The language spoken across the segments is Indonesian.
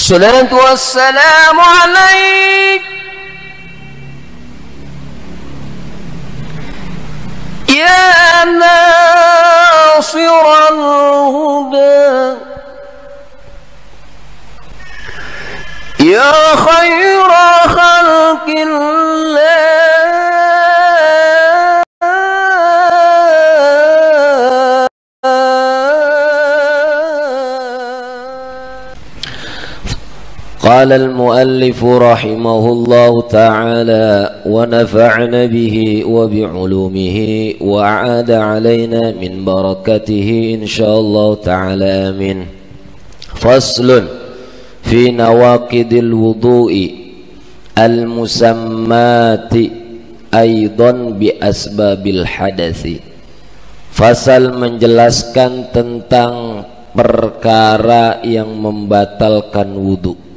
الصلاة والسلام عليك يا ناصر الهدى يا خير خلق الله قال المؤلف رحمه الله تعالى ونفعنا به وبعلومه وأعاد علينا من بركته إن شاء الله تعالى آمين. فصل في نواقض الوضوء المسمات أيضا بأسباب الحدث. Fasal menjelaskan tentang perkara yang membatalkan wudu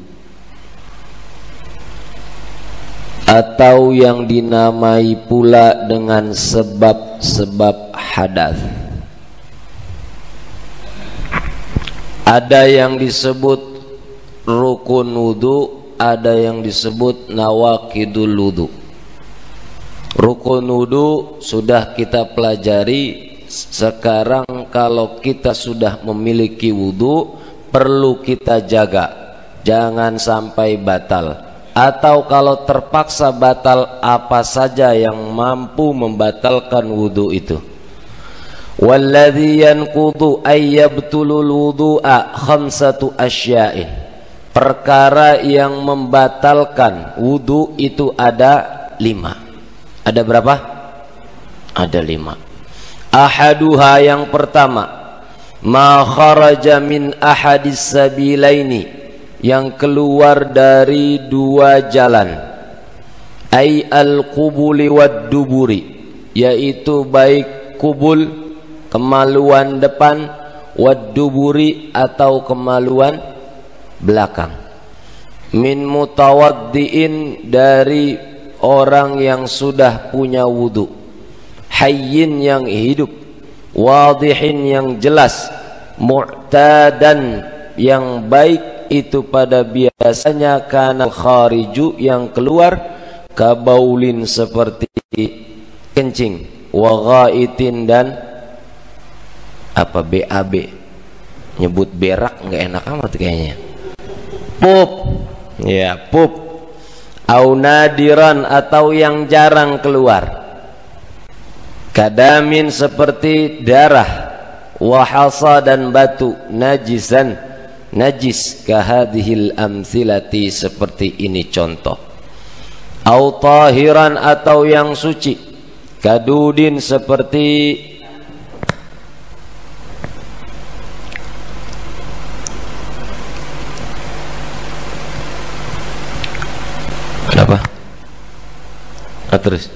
atau yang dinamai pula dengan sebab-sebab hadas. Ada yang disebut rukun wudu, ada yang disebut nawaqidul wudu. Rukun wudu sudah kita pelajari. Sekarang kalau kita sudah memiliki wudu, perlu kita jaga, jangan sampai batal. Atau kalau terpaksa batal, apa saja yang mampu membatalkan wudu itu. Walladzi yanqudu ay yabtulul wudu'a khamsatu asya'in. Perkara yang membatalkan wudu itu ada 5. Ada berapa? Ada 5. Ahaduha, yang pertama, ma kharaja min ahadis sabilaini, yang keluar dari 2 jalan, ay al-qubuli wad duburi, yaitu baik kubul, kemaluan depan, wad duburi atau kemaluan belakang, min mutawaddiin, dari orang yang sudah punya wudu, hayyin, yang hidup, wadihin, yang jelas, mu'tadan, yang baik itu pada biasanya, kana khariju, yang keluar, kabaulin, seperti kencing, wa ghaitin, dan apa, BAB, nyebut berak nggak enak amat kayaknya, pup, ya pup, au nadiran, atau yang jarang keluar, kadamin, seperti darah, wahasa, dan batu, najisan, najis, kahadhil amthilati, seperti ini contoh, au tahiran, atau yang suci, kadudin, seperti apa? Terus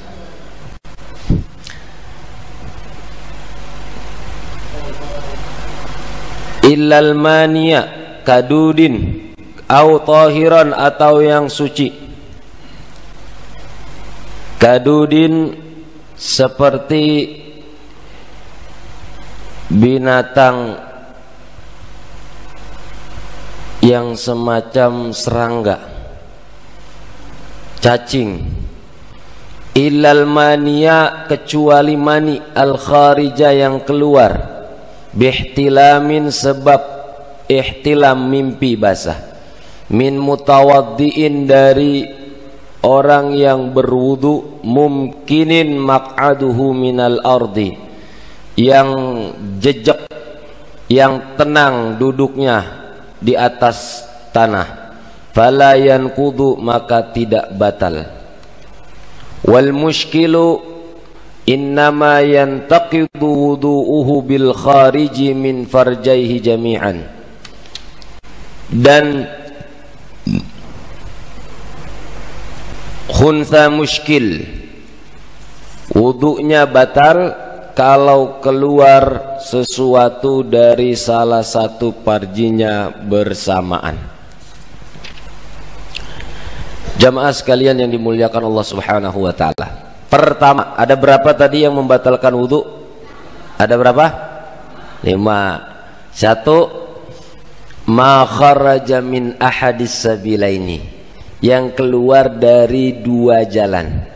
illal mania, kadudin, au tahiran, atau yang suci, kadudin, seperti binatang yang semacam serangga, cacing. Illal mania, kecuali mani, al kharija, yang keluar, bihtilamin, sebab ihtilam, mimpi basah, min mutawaddiin, dari orang yang berwudu, mumkinin maq'aduhu minal ardi, yang jejak, yang tenang duduknya di atas tanah, fala yanqudu, maka tidak batal. Wal mushkilu innama yantaqidu wudu'uhu bil khariji min farjaihi jami'an. Dan khunsa muskil, wudu'nya batal kalau keluar sesuatu dari salah satu farjinya bersamaan. Jamaah sekalian yang dimuliakan Allah Subhanahu wa taala. Pertama, ada berapa tadi yang membatalkan wudu? Ada berapa? 5. 1, ma kharaja min ahadis sabilaini, yang keluar dari dua jalan.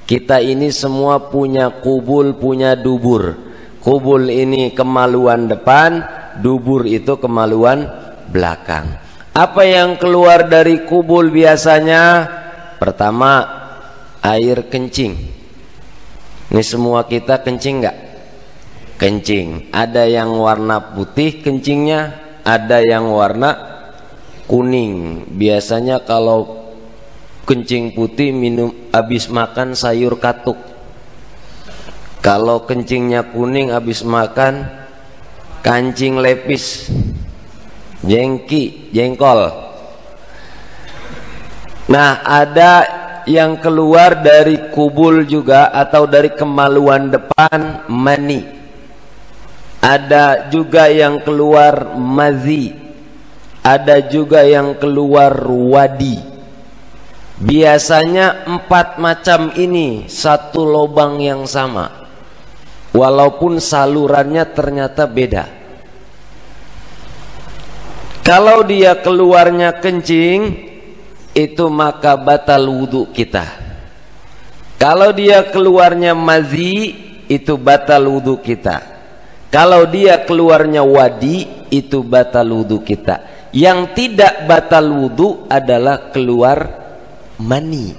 Kita ini semua punya kubul, punya dubur. Kubul ini kemaluan depan, dubur itu kemaluan belakang. Apa yang keluar dari kubul biasanya? Pertama, air kencing. Ini semua kita kencing nggak? Kencing. Ada yang warna putih kencingnya, ada yang warna kuning. Biasanya kalau kencing putih minum habis makan sayur katuk. Kalau kencingnya kuning habis makan kancing lepis, jengkol. Nah, ada yang keluar dari kubul juga atau dari kemaluan depan, mani. Ada juga yang keluar madhi. Ada juga yang keluar wadi. Biasanya 4 macam ini satu lubang yang sama, walaupun salurannya ternyata beda. Kalau dia keluarnya kencing, itu maka batal wudhu kita. Kalau dia keluarnya madhi, itu batal wudhu kita. Kalau dia keluarnya wadi, itu batal wudhu kita. Yang tidak batal wudhu adalah keluar mani,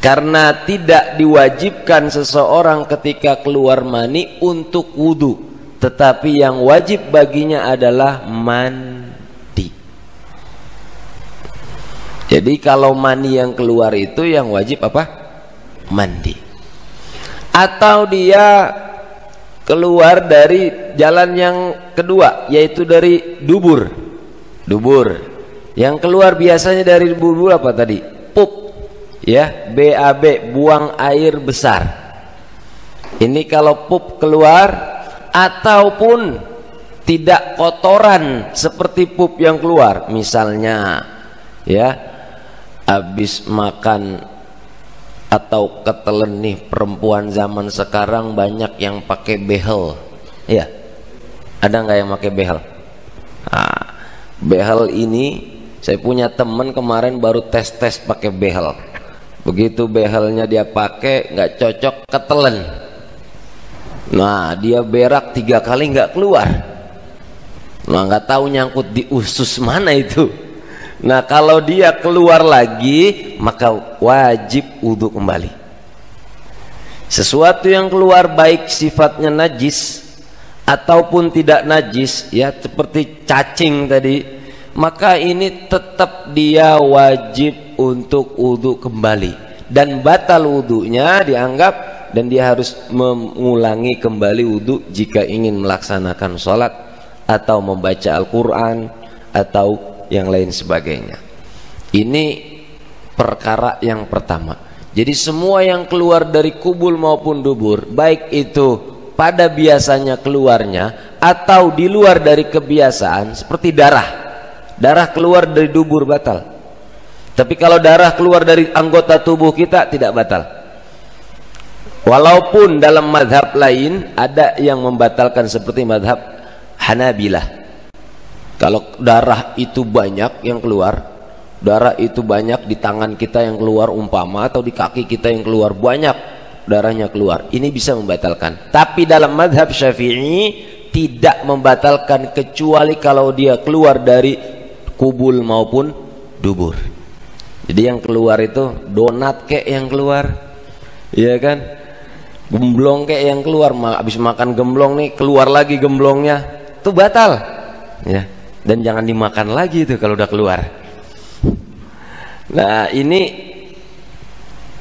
karena tidak diwajibkan seseorang ketika keluar mani untuk wudhu, tetapi yang wajib baginya adalah mandi. Jadi kalau mani yang keluar itu yang wajib apa? Mandi. Atau dia keluar dari jalan yang kedua, yaitu dari dubur. Yang keluar biasanya dari dubur apa tadi? Pup, ya, BAB, buang air besar. Ini kalau pup keluar, ataupun tidak kotoran seperti pup yang keluar, misalnya, ya, habis makan atau ketelen nih, perempuan zaman sekarang banyak yang pakai behel, ya, ada nggak yang pakai behel? Nah, behel ini saya punya teman kemarin baru tes pakai behel. Begitu behelnya dia pakai nggak cocok, ketelen. Nah, dia berak 3 kali nggak keluar. Nah, nggak tahu nyangkut di usus mana itu. Nah, kalau dia keluar lagi, maka wajib wudhu kembali. Sesuatu yang keluar baik sifatnya najis ataupun tidak najis, ya, seperti cacing tadi, maka ini tetap dia wajib untuk wudhu kembali, dan batal wudhunya dianggap, dan dia harus mengulangi kembali wudhu jika ingin melaksanakan sholat atau membaca Al-Quran atau yang lain sebagainya. Ini perkara yang pertama. Jadi semua yang keluar dari kubul maupun dubur, baik itu pada biasanya keluarnya atau di luar dari kebiasaan, seperti darah keluar dari dubur batal. Tapi kalau darah keluar dari anggota tubuh kita tidak batal. Walaupun dalam mazhab lain ada yang membatalkan, seperti mazhab Hanabilah. Kalau darah itu banyak yang keluar, darah itu banyak di tangan kita yang keluar umpama, atau di kaki kita yang keluar banyak darahnya keluar, ini bisa membatalkan. Tapi dalam mazhab Syafi'i tidak membatalkan, kecuali kalau dia keluar dari kubul maupun dubur. Jadi yang keluar itu donat kek yang keluar, iya kan, gemblong kek yang keluar, habis makan gemblong nih keluar lagi gemblongnya, itu batal, ya. Dan jangan dimakan lagi itu kalau udah keluar. Nah, ini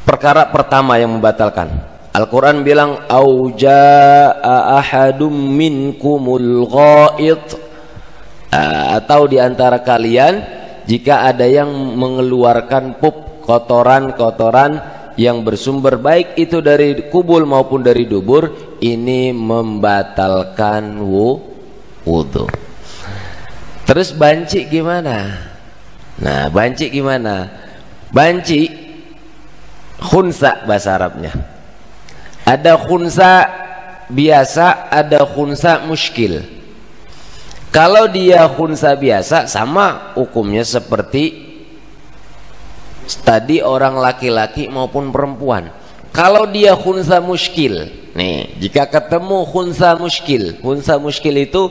perkara pertama yang membatalkan. Al-Quran bilang auja'a ahadum minkumul ghaid, atau diantara kalian jika ada yang mengeluarkan pup, kotoran-kotoran yang bersumber baik itu dari kubul maupun dari dubur, ini membatalkan wudhu. Terus banci gimana? Nah, banci gimana? Banci khunsa bahasa Arabnya. Ada khunsa biasa, ada khunsa muskil. Kalau dia khunsa biasa, sama hukumnya seperti tadi orang laki-laki maupun perempuan. Kalau dia khunsa muskil, nih, jika ketemu khunsa muskil itu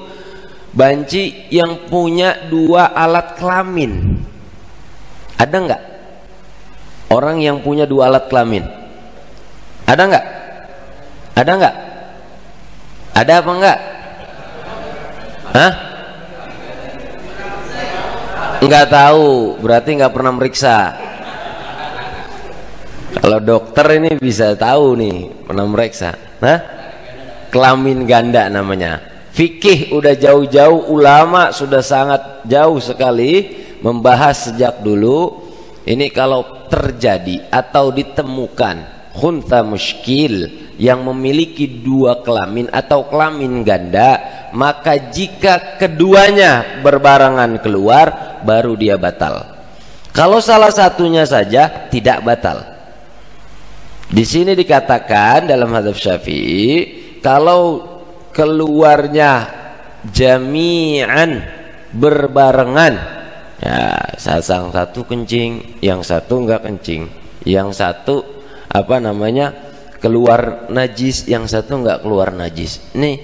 banci yang punya 2 alat kelamin. Ada enggak orang yang punya 2 alat kelamin? Ada enggak? Ada enggak? Ada apa enggak? Hah? Enggak tahu, berarti enggak pernah meriksa. Kalau dokter ini bisa tahu nih, pernah meriksa. Hah? Kelamin ganda namanya. Fikih udah jauh-jauh, ulama sudah sangat jauh sekali membahas sejak dulu. Ini kalau terjadi atau ditemukan khunsa muskil yang memiliki 2 kelamin atau kelamin ganda, maka jika keduanya berbarengan keluar baru dia batal. Kalau salah satunya saja tidak batal. Di sini dikatakan dalam mazhab Syafi'i, kalau keluarnya jami'an berbarengan, ya, yang satu kencing, yang satu enggak kencing, yang satu keluar najis, yang satu enggak keluar najis. Nih,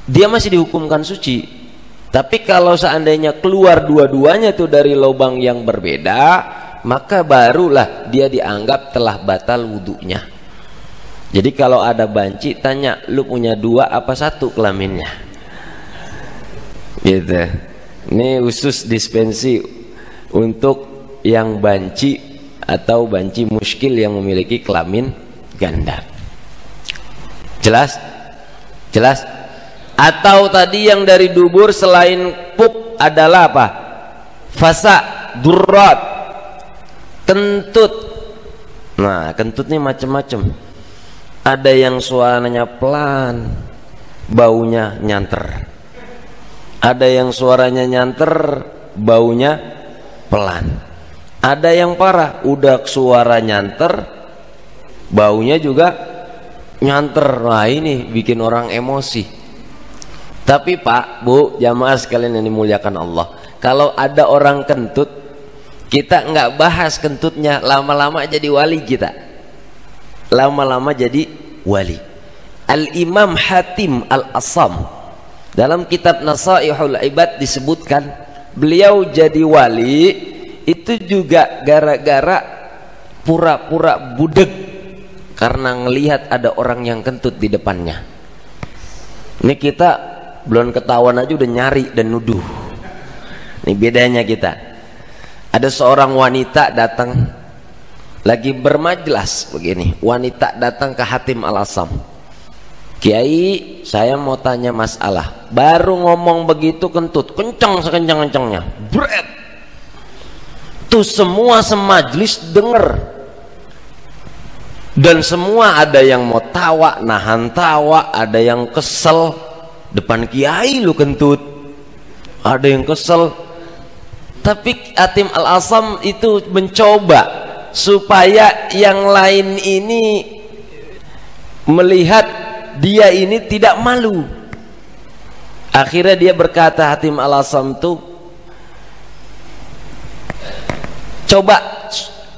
dia masih dihukumkan suci. Tapi kalau seandainya keluar dua-duanya itu dari lubang yang berbeda, maka barulah dia dianggap telah batal wudunya. Jadi kalau ada banci, tanya, lu punya 2 apa 1 kelaminnya? Gitu. Ini khusus dispensi untuk yang banci atau banci muskil yang memiliki kelamin ganda. Jelas? Jelas? Atau tadi yang dari dubur selain pup adalah apa? Fasa, durrat, kentut. Nah, kentut ini macam-macam. Ada yang suaranya pelan, baunya nyanter. Ada yang suaranya nyanter, baunya pelan. Ada yang parah, udah suara nyanter, baunya juga nyanter. Nah, ini bikin orang emosi. Tapi Pak, Bu, jamaah sekalian yang dimuliakan Allah, kalau ada orang kentut, kita nggak bahas kentutnya, lama-lama jadi wali kita. Lama-lama jadi wali. Al-Imam Hatim Al-Assam dalam kitab Nasaihul Ibad disebutkan, beliau jadi wali itu juga gara-gara pura-pura budeg karena ngelihat ada orang yang kentut di depannya. Ini kita belum ketahuan aja udah nyari dan nuduh. Ini bedanya kita. Ada seorang wanita datang lagi bermajlis begini, wanita datang ke Hatim Al-Assam. Kiai, saya mau tanya masalah. Baru ngomong begitu kentut, kencang sekencang-kencangnya, bret. Tuh semua semajlis denger. Dan semua ada yang mau tawa, nahan tawa, ada yang kesel. Depan kiai lu kentut. Ada yang kesel. Tapi Hatim Al-Assam itu mencoba supaya yang lain ini melihat dia ini tidak malu. Akhirnya dia berkata, Hatim Al-Assam tuh, coba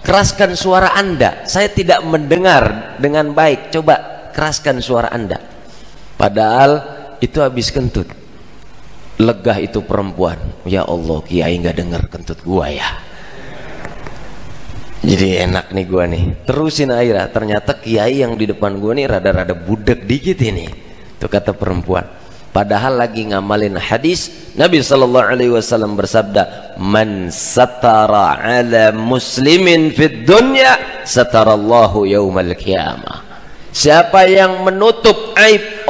keraskan suara Anda, saya tidak mendengar dengan baik, coba keraskan suara Anda. Padahal itu habis kentut. Legah itu perempuan, ya Allah, kiai nggak dengar kentut gua ya. Jadi enak nih gua nih, terusin akhirnya. Ternyata kiai yang di depan gua nih rada-rada budek dikit ini. Itu kata perempuan. Padahal lagi ngamalin hadis Nabi sallallahu alaihi wasallam bersabda, "Man satara 'ala muslimin fid dunya, satarallahu yaumal qiyamah." Siapa yang menutup aib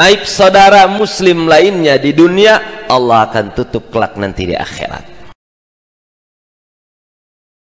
aib saudara muslim lainnya di dunia, Allah akan tutup kelak nanti di akhirat.